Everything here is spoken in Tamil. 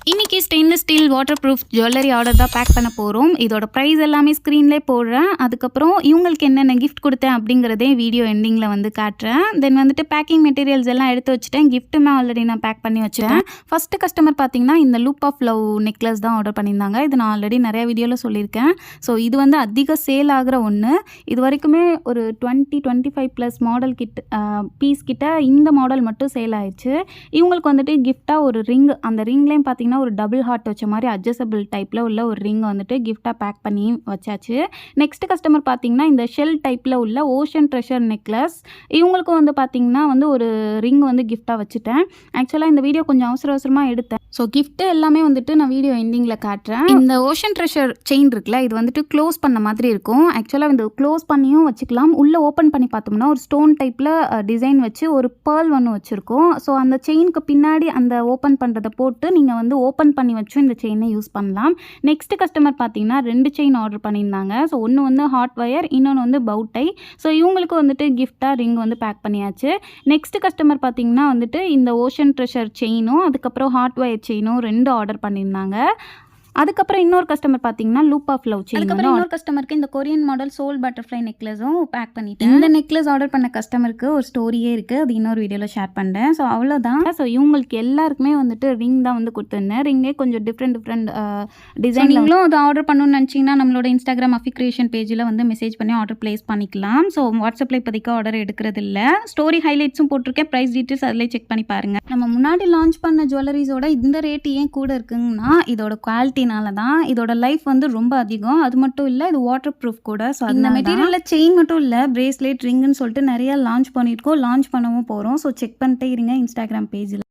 இன்றைக்கி stainless steel water proof jewellery order தான் பேக் பண்ண போகிறோம். இதோட ப்ரைஸ் எல்லாமே ஸ்க்ரீன்லேயே போடுறேன். அதுக்கப்புறம் இவங்களுக்கு என்னென்ன கிஃப்ட் கொடுத்தேன் அப்படிங்கிறதே வீடியோ எண்டிங்கில் வந்து காட்டுறேன். தென் வந்துட்டு பேக்கிங் மெட்டீரியல்ஸ் எல்லாம் எடுத்து வச்சுட்டேன். கிஃப்ட்டுமே ஆல்ரெடி நான் பேக் பண்ணி வச்சுட்டேன். ஃபஸ்ட்டு கஸ்டமர் பார்த்தீங்கன்னா இந்த லூப் ஆஃப் லவ் நெக்லஸ் தான் ஆர்டர் பண்ணியிருந்தாங்க. இது நான் ஆல்ரெடி நிறைய வீடியோவில் சொல்லியிருக்கேன். ஸோ இது வந்து அதிக சேல் ஆகிற ஒன்று. இது வரைக்குமே ஒரு 20-25+ மாடல் பீஸ் கிட்ட இந்த மாடல் மட்டும் சேல் ஆயிடுச்சு. இவங்களுக்கு வந்துட்டு கிஃப்டாக ஒரு ரிங், அந்த ரிங்லேயும் பார்த்தீங்கன்னா ஒரு டபுள் ஹார்ட் வச்ச மாதிரி அட்ஜஸ்டபிள் டைப்பில் உள்ள ஒரு ரிங் வந்துட்டு கிஃப்டாக பேக் பண்ணி வச்சாச்சு. நெக்ஸ்ட் கஸ்டமர் பார்த்தீங்கன்னா இந்த ஷெல் டைப்பில் உள்ள ஓஷன் ட்ரெஷர் நெக்லஸ், இவங்களுக்கும் வந்து பார்த்தீங்கன்னா வந்து ஒரு ரிங் வந்து கிஃப்டாக வச்சுட்டேன். ஆக்சுவலாக இந்த வீடியோ கொஞ்சம் அவசரமாக எடுத்தேன். ஸோ கிஃப்ட்டு எல்லாமே வந்துட்டு நான் வீடியோ எண்டிங்கில் காட்டுறேன். இந்த ஓஷன் ட்ரெஷர் செயின் இருக்குல்ல, இது வந்துட்டு க்ளோஸ் பண்ண மாதிரி இருக்கும். ஆக்சுவலாக இந்த க்ளோஸ் பண்ணியும் வச்சுக்கலாம். உள்ளே ஓப்பன் பண்ணி பார்த்தோம்னா ஒரு ஸ்டோன் டைப்பில் டிசைன் வச்சு ஒரு பேர்ல் ஒன்று வச்சுருக்கோம். ஸோ அந்த செயினுக்கு பின்னாடி அந்த ஓப்பன் பண்ணுறதை போட்டு நீங்கள் வந்து ஓப்பன் பண்ணி வச்சும் இந்த செயினை யூஸ் பண்ணலாம். நெக்ஸ்ட் கஸ்டமர் பார்த்தீங்கன்னா 2 செயின் ஆர்டர் பண்ணியிருந்தாங்க. ஸோ ஒன்று வந்து ஹாட் ஒயர், இன்னொன்று வந்து பவுட்டை. ஸோ இவங்களுக்கு வந்துட்டு கிஃப்டாக ரிங் வந்து பேக் பண்ணியாச்சு. நெக்ஸ்ட் கஸ்டமர் பார்த்தீங்கன்னா வந்துட்டு இந்த ஓஷன் ட்ரெஷர் செயினும் அதுக்கப்புறம் ஹாட் ஒயர் செயினும் 2 ஆர்டர் பண்ணியிருந்தாங்க. அதுக்கப்புறம் இன்னொரு கஸ்டமர் பார்த்தீங்கன்னா லூப் ஆஃப் லவ் செயின். அதுக்கப்புறம் இன்னொரு கஸ்டமருக்கு இந்த கொரியன் மாடல் சோல் பட்டர்ஃப்ளை நெக்லஸும் பேக் பண்ணிட்டேன். இந்த நெக்லஸ் ஆர்டர் பண்ண கஸ்டமருக்கு ஒரு ஸ்டோரியே இருக்குது, அது இன்னொரு வீடியோவில் ஷேர் பண்ணுறேன். ஸோ அவ்வளோதான். ஸோ இவங்களுக்கு எல்லாருக்குமே வந்துட்டு ரிங் தான் வந்து கொடுத்துருந்தேன். ரிங்கே கொஞ்சம் டிஃப்ரெண்ட் டிசைன். நீங்களும் அது ஆர்டர் பண்ணணும்னு நினச்சிங்கன்னா நம்மளோட இன்ஸ்டாகிராம் அஃபி கிரியேஷன் பேஜில் வந்து மெசேஜ் பண்ணி ஆர்டர் ப்ளேஸ் பண்ணிக்கலாம். ஸோ வாட்ஸ்அப்பில் இப்போதைக்கு ஆர்டர் எடுக்கிறது இல்லை. ஸ்டோரி ஹைலைட்ஸும் போட்டிருக்கேன், ப்ரைஸ் டீட்டெயில்ஸ் அதிலே செக் பண்ணி பாருங்கள். நம்ம முன்னாடி லான்ச் பண்ண ஜுவல்லரிஸோட இந்த ரேட் ஏன் கூட இருக்குங்கன்னா இதோட குவாலிட்டி தான். இதோட லைஃப் வந்து ரொம்ப அதிகம். அது மட்டும் இல்லை, இது வாட்டர் ப்ரூஃப் கூட. ஸோ இந்த மெட்டீரியலில் செயின் மட்டும் இல்லை, பிரேஸ்லெட், ரிங்குன்னு சொல்லிட்டு நிறைய லான்ச் பண்ணியிருக்கோம், லான்ச் பண்ணவும் போகிறோம். ஸோ செக் பண்ணிட்டே இருங்க இன்ஸ்டாகிராம் பேஜில்.